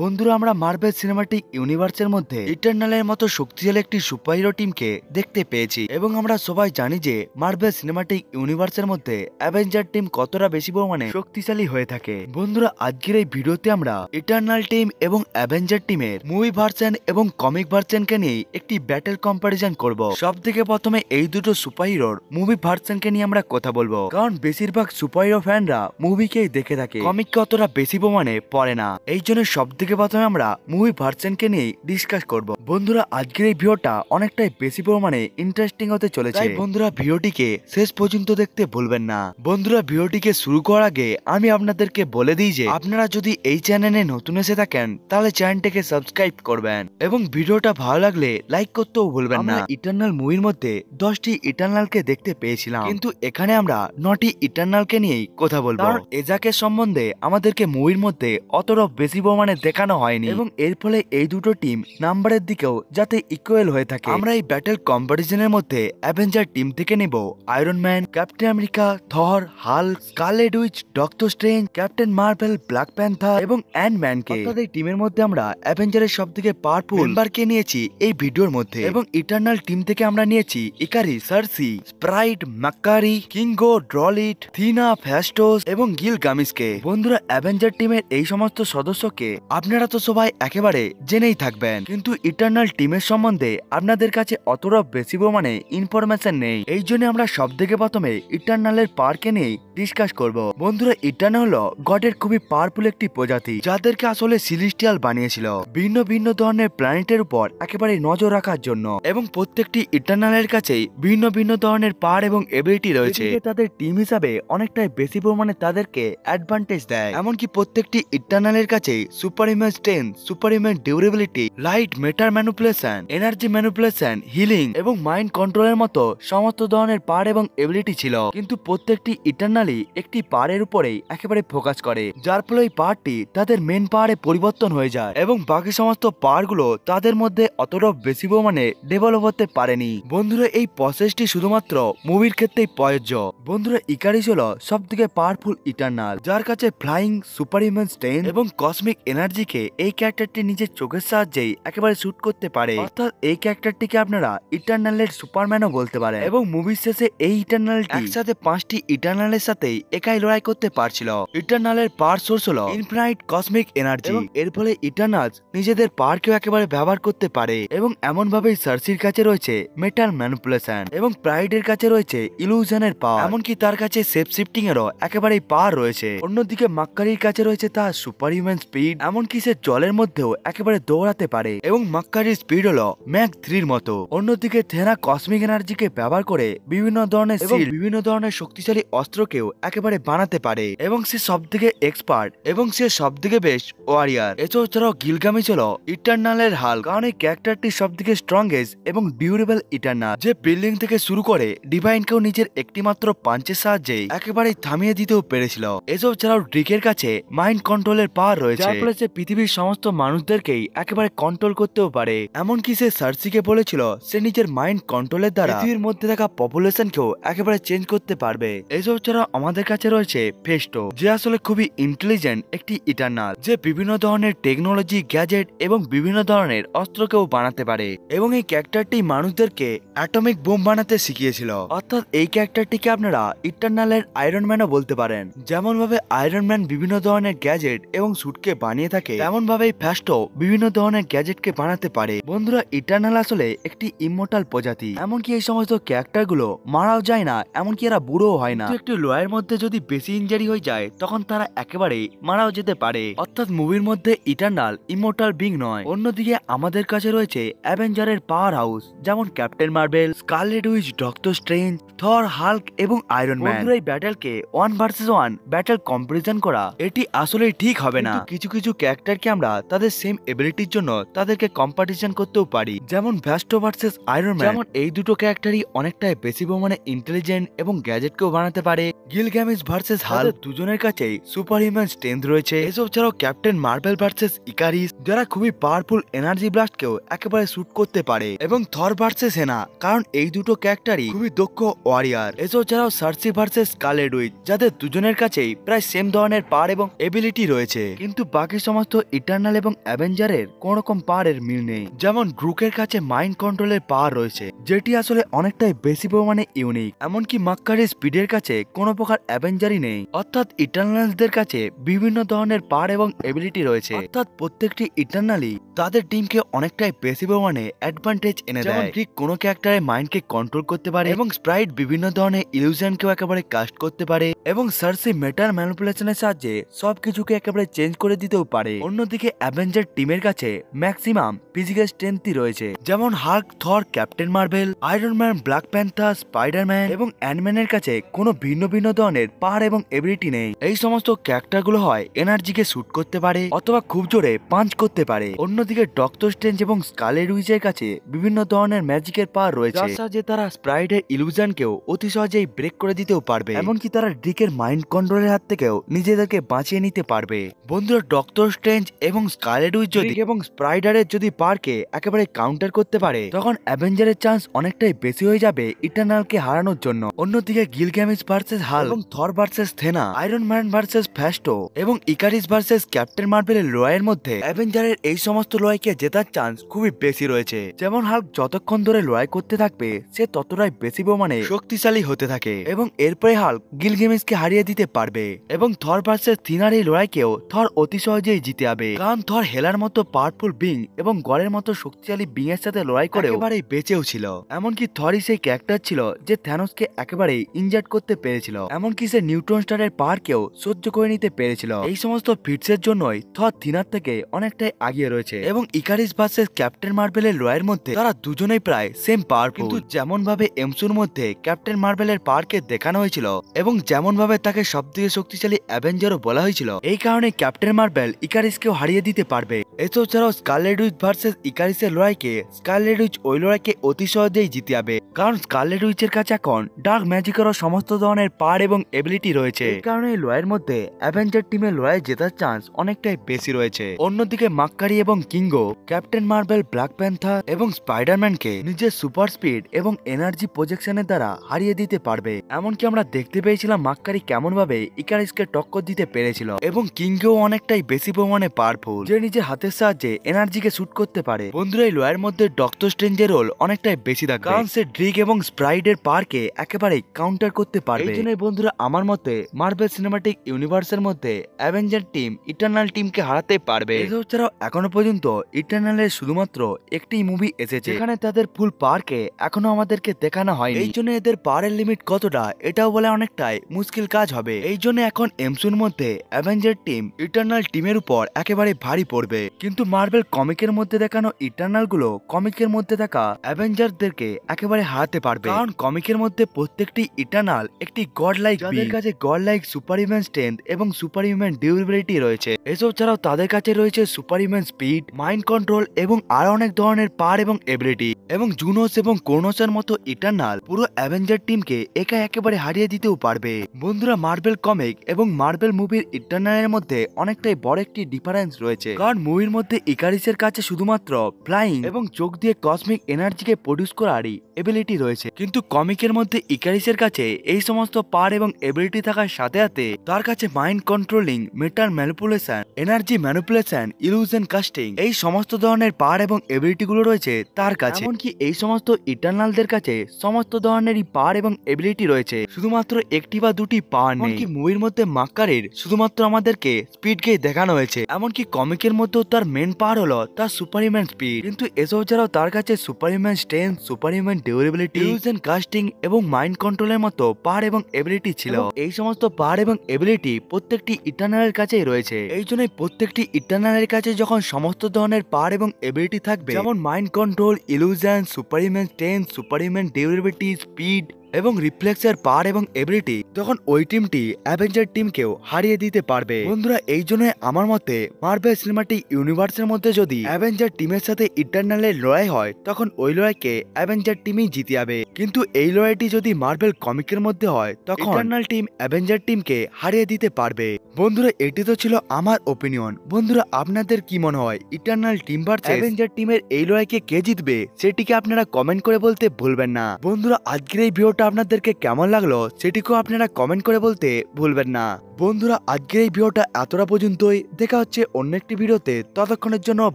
বন্ধুরা, আমরা Marvel cinematic ইউনিভার্সের মধ্যে ইটারনালের মতো শক্তিশালী একটি সুপারহিরো টিমকে দেখতে পেয়েছি এবং আমরা সবাই জানি যে মার্ভেল সিনেমাটিক ইউনিভার্সের মধ্যে অ্যাভেঞ্জার টিম কতটা বেশি পরিমাণে শক্তিশালী হয়ে থাকে। বন্ধুরা, আজকের এই ভিডিওতে আমরা ইটারনাল টিম এবং অ্যাভেঞ্জার টিমের মুভি ভার্সন এবং কমিক ভার্সনকে নিয়ে একটি ব্যাটেল কম্পারিজন করব। সব থেকে প্রথমে এই দুটো সুপারহিরোর মুভি ভার্সনকে নিয়ে আমরা কথা বলবো, কারণ বেশিরভাগ সুপারহিরো ফ্যানরা মুভিকেই দেখে থাকে, কমিককে অতটা বেশি পরিমাণে পড়ে না। এই জন্য সব থেকে প্রথমে আমরা মুভি ভার্সনকে নিয়ে ডিসকাস করব। বন্ধুরা, আজকের এই ভিডিওটা অনেকটাই বেশি পরিমাণে ইন্টারেস্টিং হতে চলেছে, বন্ধুরা ভিডিওটিকে শেষ পর্যন্ত দেখতে ভুলবেন না। বন্ধুরা, ভিডিওটিকে শুরু করার আগে আমি আপনাদেরকে বলে দিই যে আপনারা যদি এই চ্যানেলে নতুন এসে থাকেন তাহলে চ্যানেলটিকে সাবস্ক্রাইব করবেন এবং ভিডিওটা ভালো লাগলে লাইক করতেও ভুলবেন না। ইটারনাল মুভির মধ্যে 10টি ইটারনালকে দেখতে পেয়েছিলাম, কিন্তু এখানে আমরা 9টি ইটারনালকে নিয়েই কথা বলবো। কারণ এজাকের সম্বন্ধে আমাদেরকে মুভির মধ্যে অতটা বেশি পরিমাণে দেখানো হয়নি এবং এর ফলে এই দুটো টিম নাম্বারের দিকেও যাতে ইকুয়াল হয়ে থাকে। আমরা এই ব্যাটেল কম্পিটিশনের মধ্যে অ্যাভেঞ্জার টিম থেকে নেব Iron Man, Captain America, Thor, Hulk, Scarlet Witch, Doctor Strange, Captain Marvel, Black Panther এবং অ্যান্ট-ম্যানকে। অর্থাৎ এই টিমের মধ্যে আমরা অ্যাভেঞ্জারের সবথেকে পাওয়ারফুল মেম্বারকে নিয়েছি এই ভিডিওর মধ্যে। এবং ইটারনাল টিম থেকে আমরা নিয়েছি ইকারি, সার্সি, স্প্রাইট, ম্যাকারি, কিঙ্গো, ড্রলিট, থিনা, ফ্যাস্টোস এবং গিলগামেশকে। বন্ধুরা, অ্যাভেঞ্জার টিমের এই সমস্ত সদস্যকে আপনারা তো সবাই একেবারে জেনেই থাকবেন, কিন্তু ইটারনাল টিমের সম্বন্ধে আপনাদের কাছে অতটা বেশি পরিমাণে ইনফরমেশন নেই। এই জন্য আমরা সব থেকে প্রথমে ইটারনালের পাওয়ারকে নিয়ে ডিসকাস করব। বন্ধুরা, ইটারনাল হলো গডের খুবই পাওয়ারফুল একটি প্রজাতি, যাদেরকে আসলে সিলেস্টিয়াল বানিয়েছিল ভিন্ন ভিন্ন ধরনের প্ল্যানেটের উপর একেবারে নজর রাখার জন্য, এবং প্রত্যেকটি ইটারনালের কাছেই ভিন্ন ভিন্ন ধরনের পাওয়ার এবং এবিলিটি রয়েছে। তাদের টিম হিসাবে অনেকটাই বেশি পরিমাণে তাদেরকে অ্যাডভান্টেজ দেয়। এমনকি প্রত্যেকটি ইটারনালের কাছে super human strength, super human durability, light matter manipulation, energy manipulation, healing এবং মাইন্ড কন্ট্রোলের মতো সমস্ত ধরনের পাওয়ার এবং এবিলিটি ছিল। কিন্তু প্রত্যেকটি ইটারনালি একটি পাওয়ারের উপরেই একেবারে ফোকাস করে, যার ফলে এই পাওয়ারটি তাদের মেন পাওয়ারে পরিবর্তন হয়ে যায় এবং বাকি সমস্ত পাওয়ারগুলো তাদের মধ্যে অতটা বেশি পরিমাণে ডেভেলপ হতে পারেনি। বন্ধুরা, এই প্রসেসটি শুধুমাত্র মুভির ক্ষেত্রেই প্রযোজ্য। বন্ধুরা, ইকারিস হলো সব থেকে পাওয়ারফুল ইটারনাল, যার কাছে ফ্লাইং, সুপার হিউম্যান স্ট্রেংথ এবং কসমিক এনার্জিকে এই ক্যারেক্টারটি নিজের চোখের সাহায্যেই একেবারে শুট করতে পারে। অর্থাৎ এই ক্যারেক্টারটিকে আপনারা ইটারনালের সুপারম্যানও বলতে পারেন। এবং মুভির শেষে এই ইটারনালটি একসাথে 5টি ইটারনালের সাথেই একাই লড়াই করতে পারছিল। ইটারনালের পাওয়ার সোর্স হলো ইনফিনাইট কসমিক এনার্জি, এবং এর ফলে ইটারনালস নিজেদের পাওয়ারকেও একেবারে ব্যবহার করতে পারে। এবং এমন ভাবেই সার্সির কাছে রয়েছে মেটাল ম্যানিপুলেশন এবং প্রাইডের কাছে রয়েছে ইলুশনের পাওয়ার, এমনকি তার কাছে শেপ শিফটিং এরও একেবারেই পাওয়ার রয়েছে। অন্যদিকে মাক্কারির কাছে রয়েছে তার সুপার হিউম্যান স্পিড, এমনকি সে জলের মধ্যেও একেবারে দৌড়াতে পারে এবং মাক্কারির স্পিড হলো ম্যাক 3 মতো। অন্যদিকে থেনা কসমিক এনার্জিকে ব্যবহার করে বিভিন্ন ধরনের শিল্ড, বিভিন্ন ধরনের শক্তিশালী অস্ত্রকেও একেবারে বানাতে পারে এবং সে সব থেকে এক্সপার্ট এবং সে সব থেকে বেস্ট ওয়ারিয়ার। এছাড়াও গিলগামেশ হলো ইটারনালের হাল্ক, কারণ এই ক্যারেক্টারটি সব থেকে স্ট্রংগেস্ট এবং ডিউরেবল ইটারনাল, যে বিল্ডিং থেকে শুরু করে ডিভাইনকেও নিজের একটিমাত্র পাঞ্চের সাহায্যে একেবারে থামিয়ে দিতেও পেরেছিল। এসব ছাড়াও ড্রিকের কাছে মাইন্ড কন্ট্রোলের পাওয়ার রয়েছে, যার ফলে সে পৃথিবীর সমস্ত মানুষদেরকেই একেবারে কন্ট্রোল করতেও পারে। এমনকি সে সার্সিকে বলেছিল সে নিজের মাইন্ড কন্ট্রোলের দ্বারা পৃথিবীর মধ্যে থাকা পপুলেশনকেও একেবারে চেঞ্জ করতে পারবে। এসব ছাড়াও আমাদের কাছে রয়েছে ফেস্টো, যে আসলে খুবই ইন্টেলিজেন্ট একটি ইটারনাল, যে বিভিন্ন ধরনের টেকনোলজি, গ্যাজেট এবং বিভিন্ন ধরনের অস্ত্রকেও বানাতে পারে এবং এই ক্যারেক্টারটি মানুষদেরকে অ্যাটমিক বোম বানাতে শিখিয়েছিল। অর্থাৎ এই ক্যারেক্টারটিকে আপনারা ইটারনালের আয়রন ম্যানও বলতে পারেন। যেমন ভাবে আয়রন ম্যান বিভিন্ন ধরনের গ্যাজেট এবং স্যুটকে বানিয়ে থাকে, তেমন ভাবেই ফ্যাস্টো বিভিন্ন ধরনের গ্যাজেটকে বানাতে পারে। বন্ধুরা, ইটারনাল আসলে একটি ইমমর্টাল প্রজাতি, এমনকি এই সমস্ত ক্যারেক্টারগুলো মারাও যায় না, এমনকি এরা বুড়োও হয় না। একটি লয়ের মধ্যে যদি বেশি ইনজারি হয়ে যায় তখন তারা একেবারে মারাও যেতে পারে। অর্থাৎ মুভির মধ্যে ইটারনাল ইমমর্টাল বিং নয়। অন্যদিকে আমাদের কাছে রয়েছে অ্যাভেঞ্জারের পাওয়ার হাউস, যেমন Captain Marvel, Scarlet Witch, Doctor Strange, Thor, Hulk এবং আয়রন ম্যান। এই ব্যাটেলকে 1 ভার্সেস 1 ব্যাটেল কম্পারিজন করা এটি আসলে ঠিক হবে না। কিছু কিছু ক্যারেক্টারকে আমরা তাদের সেম এবিলিটির জন্য তাদেরকে কম্পিটিশন করতেও পারি, যেমন ভ্যাস্টো ভার্সেস আয়রন ম্যান। যেমন এই দুটো ক্যারেক্টারই অনেকটাই বেশি পরিমাণে ইন্টেলিজেন্ট এবং গ্যাজেটকেও বানাতে পারে। গিলগামেশ ভার্সেস হাল্ক, দুজনের কাছেই সুপার হিউম্যান স্ট্রেংথ রয়েছে। এসব ছাড়াও ক্যাপ্টেন মার্ভেল ভার্সেস ইকারিস, যারা খুবই পাওয়ারফুল এনার্জি ব্লাস্টকেও একেবারে শুট করতে পারে, এবং থর ভার্সেস হেনা, কারণ এই দুটো ক্যারেক্টারই খুবই দক্ষ ওয়ারিয়ার। এসব ছাড়াও সার্সি ভার্সেস স্কারলেট উইচ, যাদের দুজনের কাছেই প্রায় সেম ধরনের পাওয়ার এবং এবিলিটি রয়েছে, কিন্তু বাকি সমস্ত সমস্ত ইটারনাল এবং অ্যাভেঞ্জারের কোন রকম পাওয়ারের মিল নেই। যেমন গ্রুকের কাছে মাইন্ড কন্ট্রোলের পাওয়ার রয়েছে, যেটি আসলে অনেকটাই বেশি পরিমাণে ইউনিক। এমনকি মাক্কারের স্পিডের কাছে কোনো প্রকার অ্যাভেঞ্জারই নেই। অর্থাৎ ইটারনালসদের কাছে বিভিন্ন ধরনের পাওয়ার এবং এবিলিটি রয়েছে। অর্থাৎ প্রত্যেকটি ইটারনালি তাদের টিমকে অনেকটাই বেশি পরিমাণে অ্যাডভান্টেজ এনে দেয়। যেমন ঠিক কোনো ক্যারেক্টারের মাইন্ডকে কন্ট্রোল করতে পারে এবং স্প্রাইট বিভিন্ন ধরনের ইলিউশনকেও একেবারে কাস্ট করতে পারে এবং সার্সি মেটাল ম্যানিপুলেশনের সাহায্যে সবকিছুকে একেবারে চেঞ্জ করে দিতেও পারে। অন্যদিকে অ্যাভেঞ্জার টিমের কাছে ম্যাক্সিমাম ফিজিক্যাল স্ট্রেংথই রয়েছে। যেমন Hulk, Thor, Captain Marvel, Iron Man, Black Panther, Spiderman এবং অ্যান্টম্যানের কাছে কোনো ভিন্ন ভিন্ন ধরনের পাওয়ার এবং এবিলিটি নেই। এই সমস্ত ক্যারেক্টারগুলো হয় এনার্জিকে শুট করতে পারে অথবা খুব জোরে পাঞ্চ করতে পারে। অন্যদিকে ডক্টর স্ট্রেঞ্জ এবং স্কারলেট উইচের কাছে বিভিন্ন ধরনের ম্যাজিকের পাওয়ার রয়েছে, যার সাহায্যে তারা স্প্রাইটের ইলুশনকেও অতি সহজেই ব্রেক করে দিতেও পারবে। এমনকি তারা ড্রিকের মাইন্ড কন্ট্রোলের হাত থেকেও নিজেদেরকে বাঁচিয়ে নিতে পারবে। বন্ধুরা, ডক্টর স্ট্রেঞ্জ এবং স্কারলেট উইচ যদি এবং স্প্রাইডারের যদি পাওয়ারকে একেবারে কাউন্টার করতে পারে, তখন অ্যাভেঞ্জারের চান্স অনেকটাই বেশি হয়ে যাবে ইটারনালকে হারানোর জন্য। অন্যদিকে গিলগ্যামেশ ভার্সেস হাল এবং থর ভার্সেস থেনা, আয়রন ম্যান ভার্সেস ফ্যাস্টো এবং ইকারিস ভার্সেস ক্যাপ্টেন মার্ভেলের লড়াইয়ের মধ্যে অ্যাভেঞ্জারের এই সমস্ত লড়াইকে জেতার চান্স খুবই বেশি রয়েছে। যেমন হাল্ক যতক্ষণ ধরে লড়াই করতে থাকবে, সে ততটাই বেশি পরিমাণে শক্তিশালী হতে থাকে এবং এরপরে হাল্ক গিলগ্যামেশকে হারিয়ে দিতে পারবে। এবং থর ভার্সেস থিনার এই লড়াইকেও থর অতি সহজেই জিতে যাবে, কারণ থর হেলার মতো পাওয়ারফুল বিং এবং গড়ের মতো শক্তিশালী বিং এর সাথে লড়াই করে একেবারেই বেঁচেও ছিল। এমনকি থরই সেই ক্যারেক্টার ছিল যে থ্যানোসকে একেবারেই ইনজার্ট করতে পেরেছিল। এমনকি সে নিউট্রন স্টারের পাওয়ারকেও সহ্য করে নিতে পেরেছিল। এই সমস্ত ফিটসের জন্যই থর থিনার থেকে অনেকটাই আগিয়ে রয়েছে। এবং ইকারিস ভার্সেস ক্যাপ্টেন মার্ভেলের লড়াইয়ের মধ্যে তারা দুজনেই প্রায় সেম পাওয়ারফুল, কিন্তু যেমন ভাবে এমসুর মধ্যে ক্যাপ্টেন মার্ভেলের পাওয়ারকে দেখানো হয়েছিল এবং যেমন ভাবে তাকে সবথেকে শক্তিশালী অ্যাভেঞ্জারও বলা হয়েছিল, এই কারণে ক্যাপ্টেন মার্ভেল ইকারিসকেও হারিয়ে দিতে পারবে। এসব ছাড়াও স্কারলেট উইচ ভার্সেস ইকারিসের লড়াইকে স্কারলেট উইচ ওই লড়াইকে অতি সহজেই জিতে যাবে, কারণ স্কারলেট উইচের কাছে এখন ডার্ক ম্যাজিকেরও সমস্ত ধরনের পাওয়ার এবং এবিলিটি রয়েছে। এই কারণে এই লড়াইয়ের মধ্যে অ্যাভেঞ্জার টিমের লড়াই জেতার চান্স অনেকটাই বেশি রয়েছে। অন্যদিকে মাক্কারি এবং কিঙ্গো ক্যাপ্টেন মার্ভেল, ব্ল্যাক প্যান্থার এবং স্পাইডারম্যানকে নিজের সুপার স্পিড এবং এনার্জি প্রজেকশনের দ্বারা হারিয়ে দিতে পারবে। এমনকি আমরা দেখতে পেয়েছিলাম মাক্কারি কেমন ভাবে ইকারিসকে টক্কর দিতে পেরেছিল এবং কিঙ্গো অনেকটাই বেশি পরিমাণে পাওয়ারফুল, যে নিজের হাতের সাহায্যে এনার্জিকে শুট করতে পারে। বন্ধুরা, এই লড়াইয়ের মধ্যে ডক্টর স্ট্রেঞ্জের রোল অনেকটাই বেশি থাকবে, কারণ সে ড্রিক এবং স্প্রাইটের পাওয়ারকে একেবারেই কাউন্টার করতে পারবে। এই জন্যই বন্ধুরা, আমার মতে মার্ভেল সিনেমাটিক ইউনিভার্সের মধ্যে অ্যাভেঞ্জার টিম ইটারনাল টিমকে হারাতে পারবে। এছাড়াও এখনো পর্যন্ত ইটারনালের শুধুমাত্র একটি মুভি এসেছে, যেখানে তাদের ফুল পাওয়ারকে এখনো আমাদেরকে দেখানো হয়নি। এই জন্য এদের পাওয়ারের লিমিট কতটা এটাও বলে অনেকটাই মুশকিল কাজ হবে। এই জন্য এখন এমসুর মধ্যে অ্যাভেঞ্জার টিম ইটারনাল টিমের উপর একেবারে ভারী পড়বে। কিন্তু মার্ভেল কমিকের মধ্যে দেখানো ইটারনাল গুলো কমিকের মধ্যে থাকা অ্যাভেঞ্জারদেরকে একেবারে হারাতে পারবে, কারণ কমিকের মধ্যে প্রত্যেকটি ইটারনাল একটি গড লাইক, যাদের কাছে god like super human strength এবং সুপার হিউম্যান ডিউরেবিলিটি রয়েছে। এসব ছাড়াও তাদের কাছে রয়েছে super human speed, mind control এবং আরো অনেক ধরনের পাওয়ার এবং এবিলিটি। এবং জুনোস এবং ক্রোনোসের মতো ইটারনাল পুরো অ্যাভেঞ্জার টিমকে একা একেবারে হারিয়ে দিতেও পারবে। বন্ধুরা, মার্ভেল কমিক এবং মার্ভেল মুভির ইটারনালের মধ্যে অনেকটাই বড় একটি ডিফারেন্স রয়েছে, কারণ মুভির মধ্যে ইকারিসের কাছে শুধুমাত্র ফ্লাইং এবং চোখ দিয়ে কসমিক এনার্জিকে প্রডিউস করারই এবিলিটি রয়েছে, কিন্তু কমিকের মধ্যে ইকারিসের কাছে এই সমস্ত পাওয়ার এবং এবিলিটি থাকার সাথে সাথে তার কাছে mind controlling, metal manipulation, energy manipulation, illusion casting, এই সমস্ত ধরনের পাওয়ার এবং এবিলিটি গুলো রয়েছে তার কাছে। এমনকি এই সমস্ত ইটারনালদের কাছে সমস্ত ধরনেরই পাওয়ার এবং এবিলিটি রয়েছে, শুধুমাত্র একটি বা দুটি পাওয়ার নেই। এমনকি মুভির মধ্যে মাক্কারের শুধুমাত্র আমাদেরকে স্পিডকে দেখানো হয়েছে, এমনকি কমিকের মধ্যেও তার মেন পাওয়ার হলো তার সুপার হিউম্যান স্পিড, কিন্তু এসব ছাড়াও তার কাছে super human strength, super human durability, illusion casting এবং মাইন্ড কন্ট্রোলের মতো পাওয়ার এবং এবিলিটি ছিল। এই সমস্ত পাওয়ার এবং এবিলিটি প্রত্যেকটি ইটারনালের কাছেই রয়েছে। এই জন্যই প্রত্যেকটি ইটারনালের কাছে যখন সমস্ত ধরনের পাওয়ার এবং এবিলিটি থাকবে, যেমন mind control, illusion, super human strength, super human durability, speed এবং রিফ্লেক্সের পাওয়ার এবং এবিলিটি, তখন ওই টিমটি অ্যাভেঞ্জার টিমকেও হারিয়ে দিতে পারবে। বন্ধুরা, এই জন্য আমার মতে মার্ভেল সিনেমাটিক ইউনিভার্সের মধ্যে যদি অ্যাভেঞ্জার টিমের সাথে ইটারনালের লড়াই হয়, তখন ওই লড়াইকে অ্যাভেঞ্জার টিমই জিতে যাবে। কিন্তু এই লড়াইটি যদি মার্ভেল কমিকের মধ্যে হয়, তখন ইটারনাল টিম অ্যাভেঞ্জার টিমকে হারিয়ে দিতে পারবে। বন্ধুরা, এটি তো ছিল আমার ওপিনিয়ন। বন্ধুরা, আপনাদের কি মনে হয় ইটারনাল টিম ভার্সেস অ্যাভেঞ্জার টিমের এই লড়াইকে কে জিতবে, সেটিকে আপনারা কমেন্ট করে বলতে ভুলবেন না। বন্ধুরা, আজকের এই ভিডিওটি ভিডিওটা আপনাদেরকে কেমন লাগলো সেটিকেও আপনারা কমেন্ট করে বলতে ভুলবেন না। বন্ধুরা, আজকের এই ভিডিওটা এতটা পর্যন্তই। দেখা হচ্ছে অন্য একটি ভিডিওতে, ততক্ষণের জন্য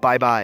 বাই বাই।